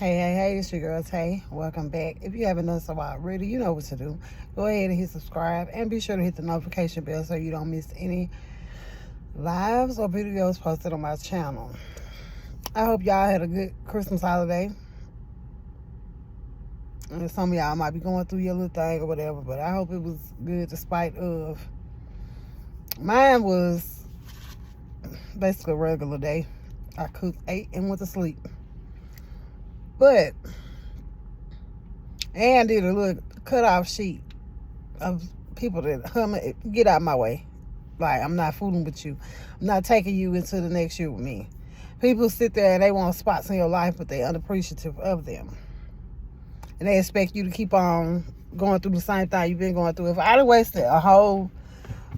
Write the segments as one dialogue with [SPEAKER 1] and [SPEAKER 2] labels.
[SPEAKER 1] Hey, it's your girl Tay. Welcome back. If you haven't done so already, you know what to do. Go ahead and hit subscribe and be sure to hit the notification bell so you don't miss any lives or videos posted on my channel. I hope y'all had a good Christmas holiday. And some of y'all might be going through your little thing or whatever, but I hope it was good despite of. Mine was basically a regular day. I cooked, ate, and went to sleep. But and did a little cutoff sheet of people that get out my way. Like, I'm not fooling with you. I'm not taking you into the next year with me. People sit there and they want spots in your life, but they're unappreciative of them. And they expect you to keep on going through the same thing you've been going through. If I'd have wasted a whole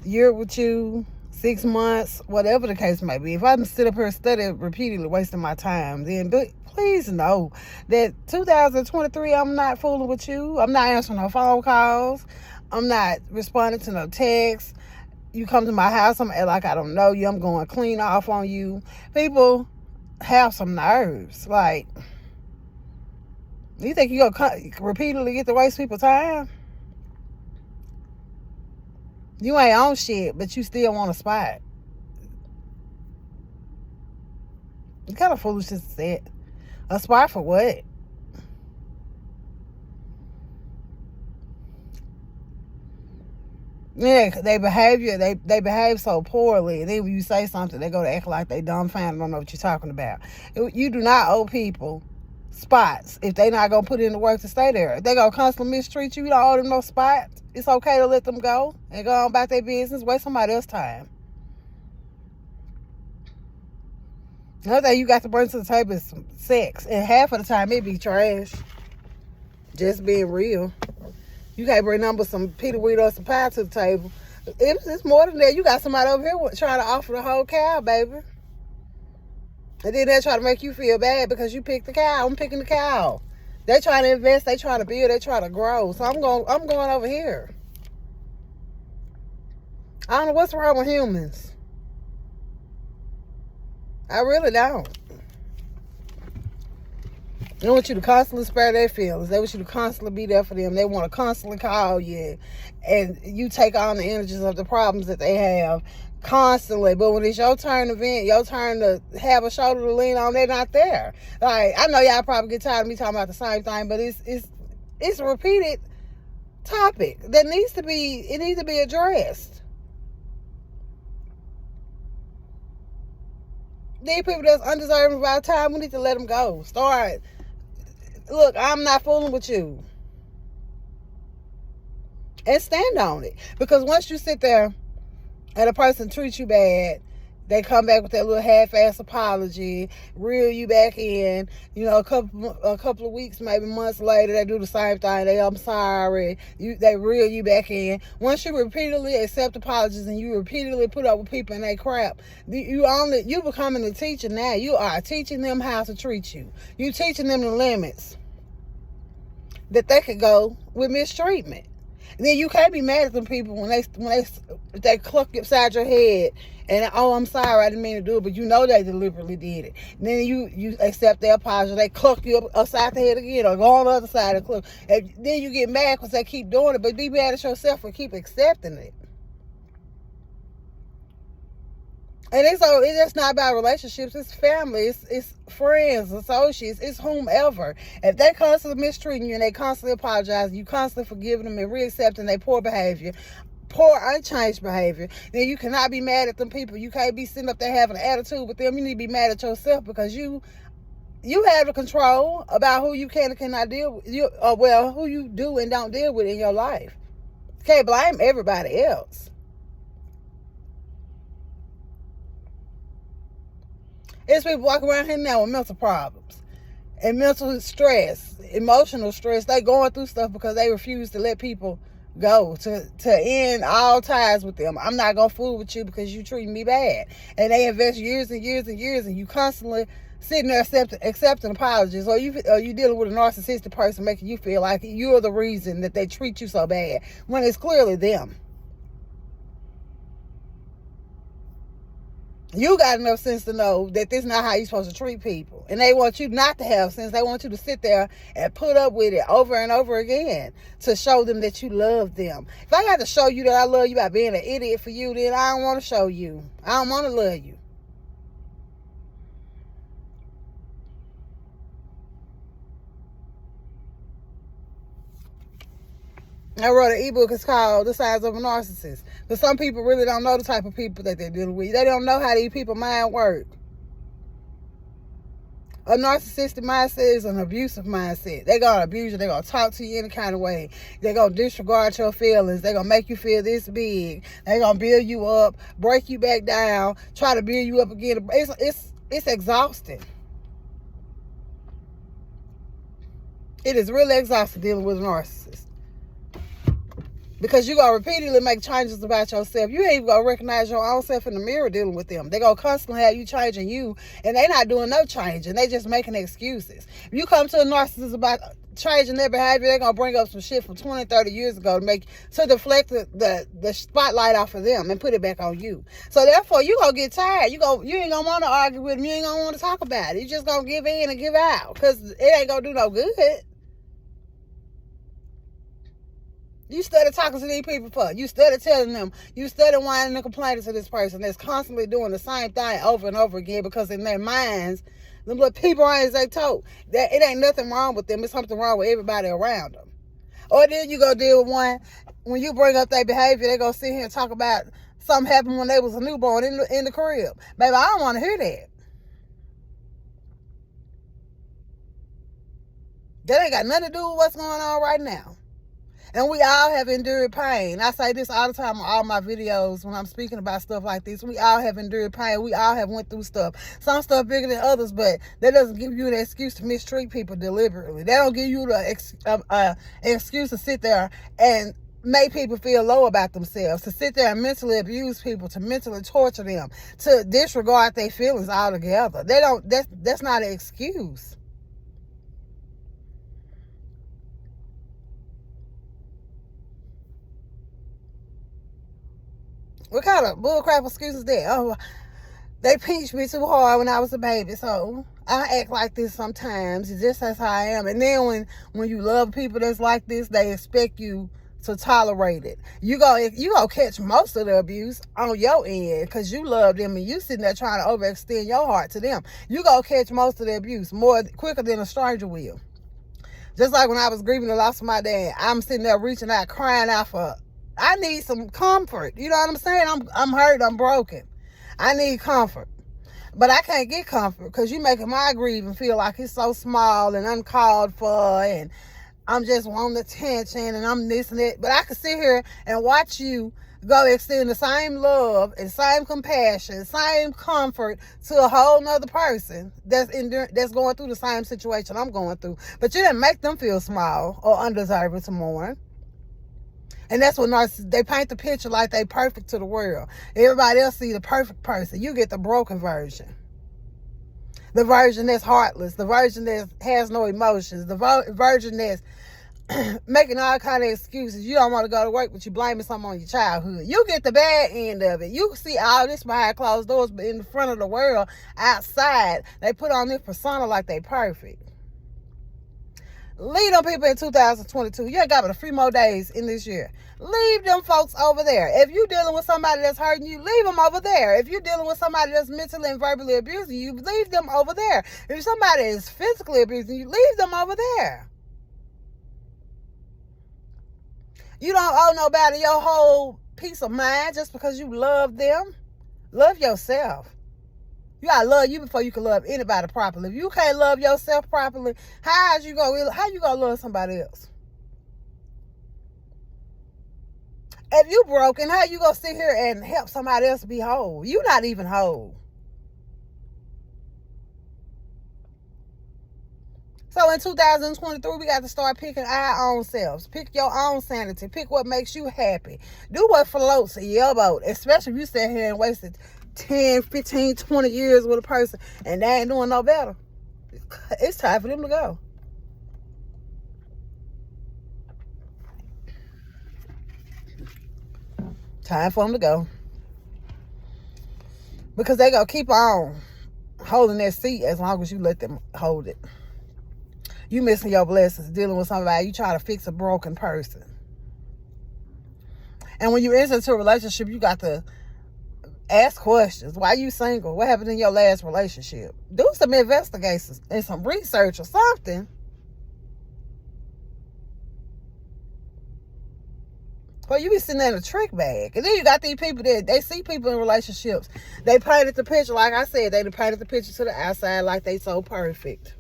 [SPEAKER 1] year with you, 6 months, whatever the case might be, if I sit up here studying repeatedly, wasting my time, then please know that 2023, I'm not fooling with you. I'm not answering no phone calls. I'm not responding to no texts. You come to my house, I'm like I don't know you. I'm going clean off on you. People have some nerves. Like, you think you gonna repeatedly get to waste people's time? You ain't on shit, but you still want a spot. What kind of foolishness is that? A spot for what? Yeah, they behave so poorly. And then when you say something, they go to act like they dumbfounded, don't know what you're talking about. You do not owe people spots if they not gonna put in the work to stay there. If they gonna constantly mistreat you, you don't owe them no spots. It's okay to let them go and go on about their business. Waste somebody else's time. Another thing you got to bring to the table is some sex, and half of the time it be trash. Just being real. You can't bring number some Peter Weed or some pie to the table. It's more than that. You got somebody over here trying to offer the whole cow, baby. And then they try to make you feel bad because you picked the cow. I'm picking the cow. They trying to invest. They trying to build. They trying to grow. So I'm going over here. I don't know what's wrong with humans. I really don't. They want you to constantly spare their feelings. They want you to constantly be there for them. They want to constantly call you. And you take on the energies of the problems that they have constantly. But when it's your turn to vent, your turn to have a shoulder to lean on, they're not there. Like, I know y'all probably get tired of me talking about the same thing, but it's a repeated topic that needs to be addressed. These people that's undeserving of our time, we need to let them go. Look, I'm not fooling with you. And stand on it. Because once you sit there and a person treats you bad, they come back with that little half-ass apology, reel you back in. You know, a couple of weeks, maybe months later, they do the same thing. I'm sorry. They reel you back in. Once you repeatedly accept apologies and you repeatedly put up with people and they crap, you becoming a teacher now. You are teaching them how to treat you. You teaching them the limits that they could go with mistreatment. And then you can't be mad at them people when they cluck upside your head and, oh, I'm sorry, I didn't mean to do it, but you know they deliberately did it. And then you accept their apology, they cluck you upside the head again or go on the other side of the cluck. And then you get mad because they keep doing it, but be mad at yourself for keep accepting it. And it's just not about relationships. It's family. It's friends, associates. It's whomever. If they constantly mistreating you and they constantly apologizing, you constantly forgiving them and reaccepting their poor behavior, poor unchanged behavior, then you cannot be mad at them people. You can't be sitting up there having an attitude with them. You need to be mad at yourself because you have the control about who you can and cannot deal with. Who you do and don't deal with in your life. You can't blame everybody else. There's people walking around here now with mental problems and mental stress, emotional stress. They going through stuff because they refuse to let people go, to end all ties with them. I'm not going to fool with you because you treating me bad. And they invest years and years and years, and you constantly sitting there accepting apologies, or you dealing with a narcissistic person making you feel like you're the reason that they treat you so bad when it's clearly them. You got enough sense to know that this is not how you're supposed to treat people. And they want you not to have sense. They want you to sit there and put up with it over and over again to show them that you love them. If I got to show you that I love you by being an idiot for you, then I don't want to show you. I don't want to love you. I wrote an ebook. It's called The Signs of a Narcissist. But some people really don't know the type of people that they're dealing with. They don't know how these people's mind work. A narcissistic mindset is an abusive mindset. They're going to abuse you. They're going to talk to you any kind of way. They're going to disregard your feelings. They're going to make you feel this big. They're going to build you up, break you back down, try to build you up again. It's exhausting. It is really exhausting dealing with a narcissist. Because you're going to repeatedly make changes about yourself. You ain't even going to recognize your own self in the mirror dealing with them. They're going to constantly have you changing you, and they're not doing no changing. They just making excuses. If you come to a narcissist about changing their behavior, they're going to bring up some shit from 20, 30 years ago to deflect the spotlight off of them and put it back on you. So therefore, you're going to get tired. You ain't going to want to argue with them. You ain't going to want to talk about it. You just going to give in and give out because it ain't going to do no good. You started talking to these people for. You started telling them. You started whining and complaining to this person that's constantly doing the same thing over and over again because in their minds, them little people brains they told that it ain't nothing wrong with them. It's something wrong with everybody around them. Or then you go deal with one, when you bring up their behavior, they go sit here and talk about something happened when they was a newborn in the crib. Baby, I don't want to hear that. That ain't got nothing to do with what's going on right now. And we all have endured pain. I say this all the time on all my videos when I'm speaking about stuff like this. We all have endured pain. We all have went through stuff. Some stuff bigger than others, but that doesn't give you an excuse to mistreat people deliberately. That don't give you the excuse to sit there and make people feel low about themselves, to sit there and mentally abuse people, to mentally torture them, to disregard their feelings altogether. That's not an excuse. What kind of bullcrap excuse is that? Oh, they pinched me too hard when I was a baby, so I act like this sometimes. It's just that's how I am. And then when you love people that's like this, they expect you to tolerate it. You go catch most of the abuse on your end because you love them and you sitting there trying to overextend your heart to them. You go catch most of the abuse quicker than a stranger will. Just like when I was grieving the loss of my dad, I'm sitting there reaching out, crying out for. I need some comfort. You know what I'm saying? I'm hurt. I'm broken. I need comfort. But I can't get comfort because you're making my grieving feel like it's so small and uncalled for and I'm just wanting attention and I'm this and that. But I can sit here and watch you go extend the same love and same compassion, same comfort to a whole nother person that's going through the same situation I'm going through. But you didn't make them feel small or undeserving to mourn. And that's what narcissists, they paint the picture like they perfect to the world. Everybody else see the perfect person. You get the broken version. The version that's heartless. The version that has no emotions. The version that's making all kind of excuses. You don't want to go to work, but you blaming something on your childhood. You get the bad end of it. You see all this behind closed doors, but in the front of the world, outside, they put on this persona like they perfect. Leave them people in 2022. You ain't got but a few more days in this year. Leave them folks over there. If you're dealing with somebody that's hurting you, leave them over there. If you're dealing with somebody that's mentally and verbally abusing you, leave them over there. If somebody is physically abusing you, leave them over there. You don't owe nobody your whole peace of mind just because you love them. Love yourself. You gotta love you before you can love anybody properly. If you can't love yourself properly, how you gonna love somebody else? If you broken, how you gonna sit here and help somebody else be whole? You not even whole. So in 2023, we got to start picking our own selves. Pick your own sanity. Pick what makes you happy. Do what floats your boat, especially if you sit here and wasted 10, 15, 20 years with a person and they ain't doing no better. It's time for them to go. Time for them to go. Because they gonna keep on holding that seat as long as you let them hold it. You missing your blessings dealing with somebody. You try to fix a broken person. And when you enter into a relationship, you got to ask questions. Why you single? What happened in your last relationship? Do some investigations and some research or something. Well, you be sitting there in a trick bag. And then you got these people that they see people in relationships. They painted the picture, like I said, they painted the picture to the outside like they so perfect.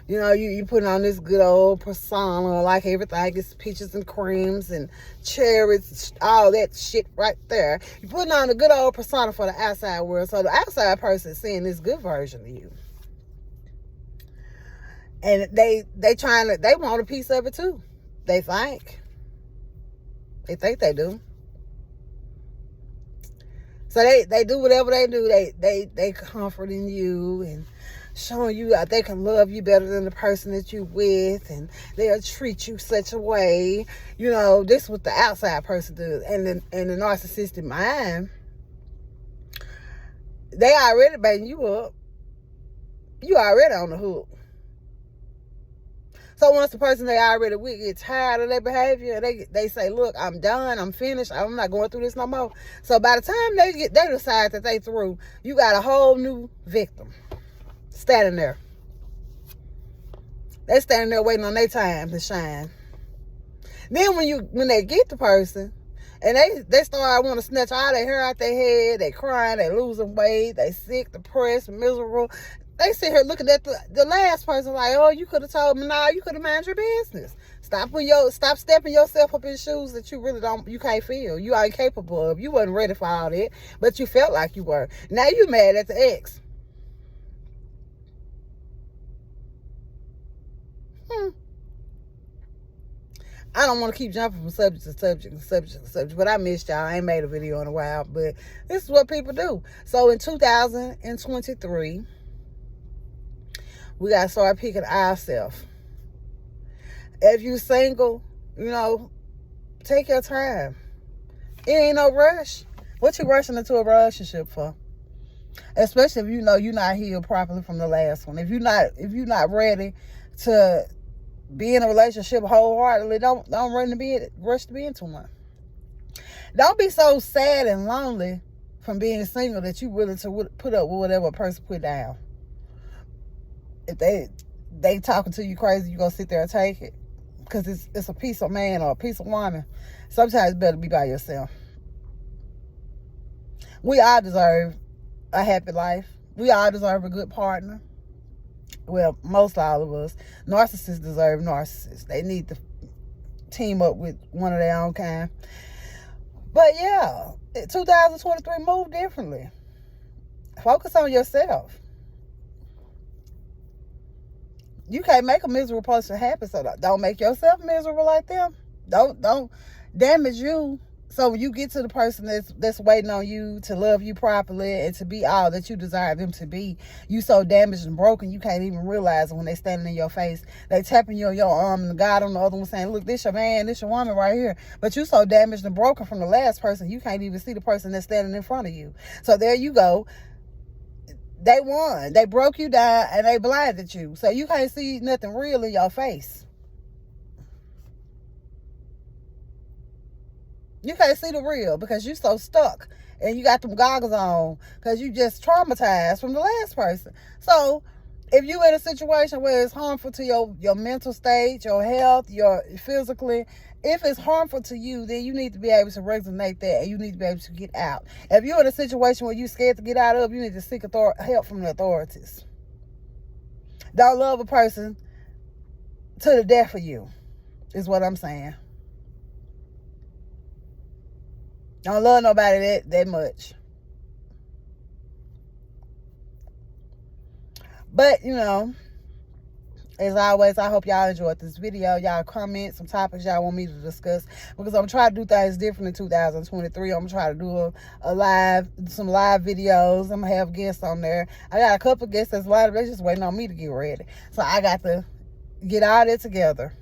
[SPEAKER 1] You know, you putting on this good old persona, like everything is peaches and creams and cherries, all that shit right there. You putting on a good old persona for the outside world, so the outside person is seeing this good version of you. And they want a piece of it too. They think they do. So they do whatever they do. They comforting you and showing you that they can love you better than the person that you with, and they'll treat you such a way. You know, this is what the outside person does. And the narcissistic mind, they already baiting you up. You already on the hook. So once the person they already with get tired of their behavior, they say, look, I'm done, I'm finished, I'm not going through this no more. So by the time they decide that they through, you got a whole new victim standing there. They standing there waiting on their time to shine. Then when they get the person and they start want to snatch all their hair out their head, they crying, they losing weight, they sick, depressed, miserable. They sit here looking at the last person like, oh, you could have told me, no, you could have minded your business. Stop stepping yourself up in shoes that you can't feel. You ain't capable of. You wasn't ready for all that, but you felt like you were. Now you mad at the ex. I don't want to keep jumping from subject to subject, but I missed y'all. I ain't made a video in a while, but this is what people do. So in 2023, we got to start picking ourselves. If you single, you know, take your time. It ain't no rush. What you rushing into a relationship for? Especially if you know you're not healed properly from the last one. If you're not ready to be in a relationship wholeheartedly, don't rush to be into one. Don't be so sad and lonely from being single that you willing to put up with whatever a person put down. If they talking to you crazy, you gonna sit there and take it because it's a piece of man or a piece of woman. Sometimes it's better to be by yourself. We all deserve a happy life. We all deserve a good partner. Well, most all of us. Narcissists deserve narcissists. They need to team up with one of their own kind. But yeah, 2023 move differently. Focus on yourself. You can't make a miserable person happy, so don't make yourself miserable like them. Don't damage you. So when you get to the person that's waiting on you to love you properly and to be all that you desire them to be, you so damaged and broken you can't even realize it when they standing in your face. They tapping you on your arm and the God on the other one saying, look, this your man, this your woman right here. But you so damaged and broken from the last person, you can't even see the person that's standing in front of you. So there you go. They won. They broke you down and they blinded you. So you can't see nothing real in your face. You can't see the real because you so stuck and you got them goggles on because you just traumatized from the last person. So if you in a situation where it's harmful to your mental state, your health, your physically, if it's harmful to you, then you need to be able to resonate that and you need to be able to get out. If you're in a situation where you're scared to get out of, you need to seek help from the authorities. Don't love a person to the death of you, is what I'm saying. Don't love nobody that much. But, you know, as always, I hope y'all enjoyed this video. Y'all comment some topics y'all want me to discuss because I'm trying to do things different in 2023. I'm trying to do some live videos. I'm going to have guests on there. I got a couple guests that's live. They're just waiting on me to get ready. So I got to get all that together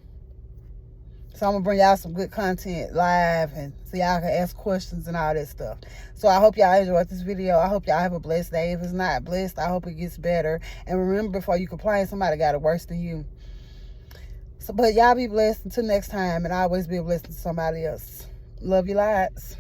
[SPEAKER 1] So I'm going to bring y'all some good content live, and so y'all can ask questions and all that stuff. So I hope y'all enjoyed this video. I hope y'all have a blessed day. If it's not blessed, I hope it gets better. And remember, before you complain, somebody got it worse than you. So, but y'all be blessed until next time, and always be a blessing to somebody else. Love you lots.